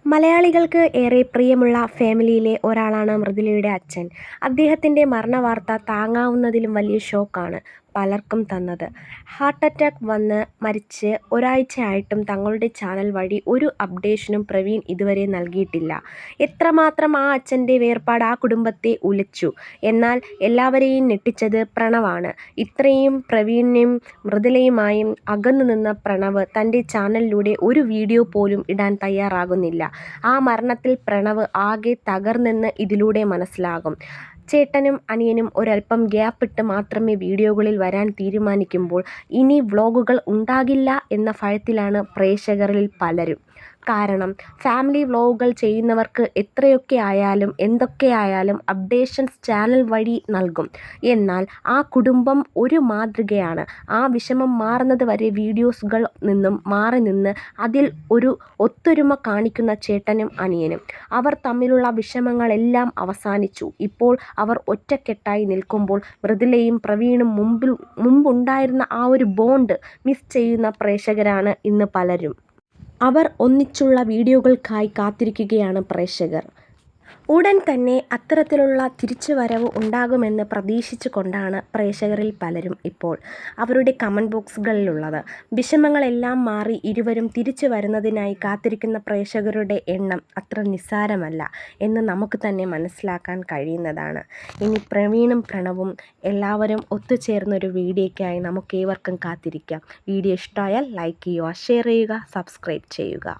മലയാളികൾക്ക് ഏറെ പ്രിയമുള്ള ഫാമിലിയിലെ ഒരാളാണ് മൃദുലയുടെ അച്ഛൻ. അദ്ദേഹത്തിൻ്റെ മരണവാർത്ത താങ്ങാവുന്നതിലും വലിയ ഷോക്കാണ് പലർക്കും തന്നത്. ഹാർട്ട് അറ്റാക്ക് വന്ന് മരിച്ച് ഒരാഴ്ചയായിട്ടും തങ്ങളുടെ ചാനൽ വഴി ഒരു അപ്ഡേഷനും പ്രവീൺ ഇതുവരെ നൽകിയിട്ടില്ല. എത്രമാത്രം ആ അച്ഛൻ്റെ വേർപാട് ആ കുടുംബത്തെ ഉലച്ചു. എന്നാൽ എല്ലാവരെയും ഞെട്ടിച്ചത് പ്രണവാണ്. ഇത്രയും പ്രവീണിനെയും മൃദുലയുമായും അകന്നു നിന്ന പ്രണവ് തൻ്റെ ചാനലിലൂടെ ഒരു വീഡിയോ പോലും ഇടാൻ തയ്യാറാകുന്നില്ല. ആ മരണത്തിൽ പ്രണവ് ആകെ തകർന്നെന്ന് ഇതിലൂടെ മനസ്സിലാകും. ചേട്ടനും അനിയനും ഒരൽപ്പം ഗ്യാപ്പിട്ട് മാത്രമേ വീഡിയോകളിൽ വരാൻ തീരുമാനിക്കുമ്പോൾ ഇനി വ്ളോഗുകൾ ഉണ്ടാകില്ല എന്ന ഭയത്തിലാണ് പ്രേക്ഷകരിൽ പലരും. കാരണം ഫാമിലി വ്ളോഗുകൾ ചെയ്യുന്നവർക്ക് എത്രയൊക്കെ ആയാലും എന്തൊക്കെയായാലും അപ്ഡേഷൻസ് ചാനൽ വഴി നൽകും. എന്നാൽ ആ കുടുംബം ഒരു മാതൃകയാണ്. ആ വിഷമം മാറുന്നത് വരെ വീഡിയോസുകൾ നിന്നും മാറി നിന്ന് അതിൽ ഒരു ഒത്തൊരുമ കാണിക്കുന്ന ചേട്ടനും അനിയനും. അവർ തമ്മിലുള്ള വിഷമങ്ങളെല്ലാം അവസാനിച്ചു. ഇപ്പോൾ അവർ ഒറ്റക്കെട്ടായി നിൽക്കുമ്പോൾ മൃദുലയും പ്രവീണും മുമ്പുണ്ടായിരുന്ന ആ ഒരു ബോണ്ട് മിസ് ചെയ്യുന്ന പ്രേക്ഷകരാണ് ഇന്ന് പലരും. അവർ ഒന്നിച്ചുള്ള വീഡിയോകൾക്കായി കാത്തിരിക്കുകയാണ് പ്രേക്ഷകർ. ഉടൻ തന്നെ അത്തരത്തിലുള്ള തിരിച്ചുവരവ് ഉണ്ടാകുമെന്ന് പ്രതീക്ഷിച്ചു കൊണ്ടാണ് പ്രേക്ഷകരിൽ പലരും ഇപ്പോൾ അവരുടെ കമൻറ്റ് ബോക്സുകളിലുള്ളത്. വിഷമങ്ങളെല്ലാം മാറി ഇരുവരും തിരിച്ചു വരുന്നതിനായി കാത്തിരിക്കുന്ന പ്രേക്ഷകരുടെ എണ്ണം അത്ര നിസ്സാരമല്ല എന്ന് നമുക്ക് തന്നെ മനസ്സിലാക്കാൻ കഴിയുന്നതാണ്. ഇനി പ്രവീണും പ്രണവും എല്ലാവരും ഒത്തുചേർന്നൊരു വീഡിയോയ്ക്കായി നമുക്കേവർക്കും കാത്തിരിക്കാം. വീഡിയോ ഇഷ്ടമായാൽ ലൈക്ക് ചെയ്യുക, ഷെയർ ചെയ്യുക, സബ്സ്ക്രൈബ് ചെയ്യുക.